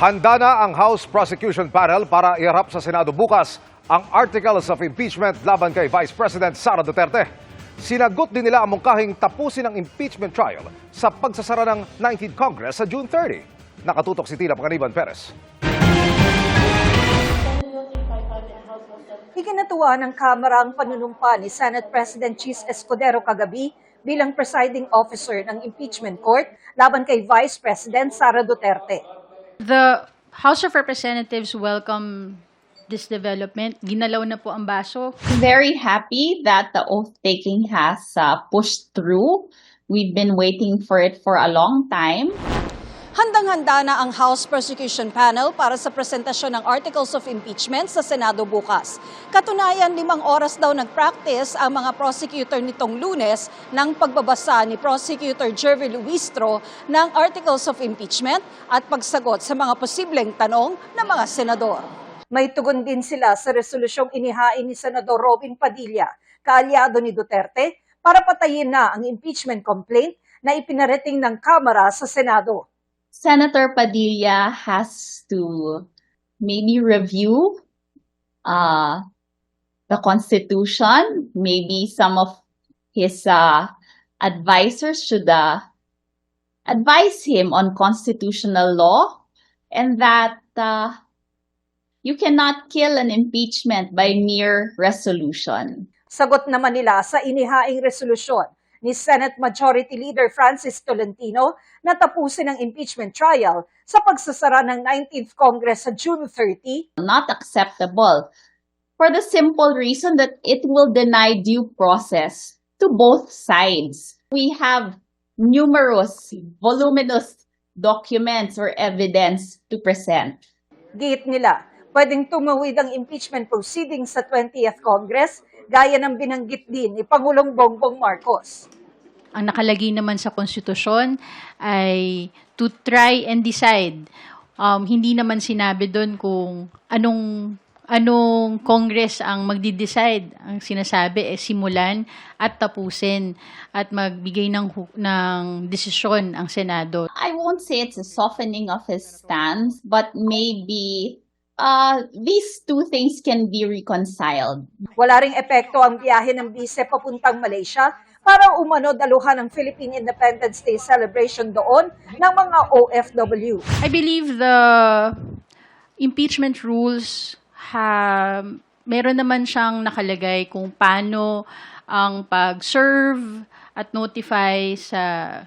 Handa na ang House Prosecution Panel para iharap sa Senado bukas ang articles of impeachment laban kay Vice President Sara Duterte. Sinagot din nila ang mungkahing tapusin ang impeachment trial sa pagsasara ng 19th Congress sa June 30. Nakatutok si Tina Panganiban Perez. Ikinatuwa ng Kamara ang panunumpa ni Senate President Chis Escudero kagabi bilang presiding officer ng impeachment court laban kay Vice President Sara Duterte. The House of Representatives welcome this development. Ginalaw na po ang baso. Very happy that the oath-taking has pushed through. We've been waiting for it for a long time. Handang-handa na ang House Prosecution Panel para sa presentasyon ng Articles of Impeachment sa Senado bukas. Katunayan, 5 oras daw nag-practice ang mga prosecutor nitong Lunes ng pagbabasa ni Prosecutor Jervy Luistro ng Articles of Impeachment at pagsagot sa mga posibleng tanong ng mga senador. May tugon din sila sa resolusyong inihain ni Senador Robin Padilla, kaalyado ni Duterte, para patayin na ang impeachment complaint na ipinarating ng Kamara sa Senado. Senator Padilla has to maybe review the Constitution. Maybe some of his advisors should advise him on constitutional law, and that you cannot kill an impeachment by mere resolution. Sagot naman nila sa inihaing resolusyon ni Senate Majority Leader Francis Tolentino na tapusin ang impeachment trial sa pagsasara ng 19th Congress sa June 30. Not acceptable for the simple reason that it will deny due process to both sides. We have numerous, voluminous documents or evidence to present. Giit nila, pwedeng tumawid ang impeachment proceedings sa 20th Congress gaya ng binanggit din ni Pangulong Bongbong Marcos. Ang nakalagay naman sa konstitusyon ay to try and decide. Hindi naman sinabi doon kung anong Congress ang magdi-decide. Ang sinasabi ay simulan at tapusin at magbigay ng desisyon ang Senado. I won't say it's a softening of his stance, but maybe these two things can be reconciled. Wala ring epekto ang biyahe ng bise papuntang Malaysia para umano daluhan ng Philippine Independence Day celebration doon ng mga OFW. I believe the impeachment rules meron naman siyang nakalagay kung paano ang pag-serve at notify sa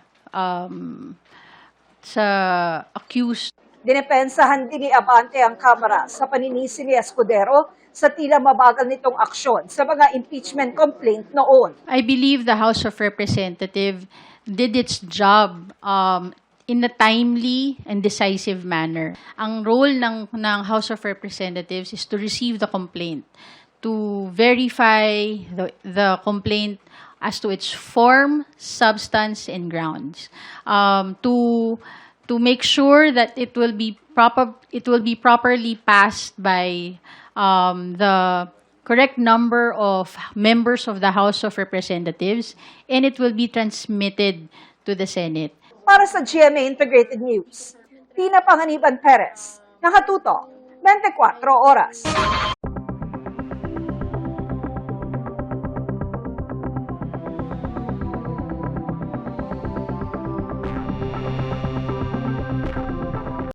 accused. Dinepensahan din ni Abante ang Kamara sa paninisi ni Escudero sa tila mabagal nitong aksyon sa mga impeachment complaint noon. I believe the House of Representatives did its job in a timely and decisive manner. Ang role ng House of Representatives is to receive the complaint, to verify the complaint as to its form, substance, and grounds, to make sure that it will be properly passed by the correct number of members of the House of Representatives, and it will be transmitted to the Senate. Para sa GMA Integrated News, Tina Panganiban Perez, nakatutok, 24 oras.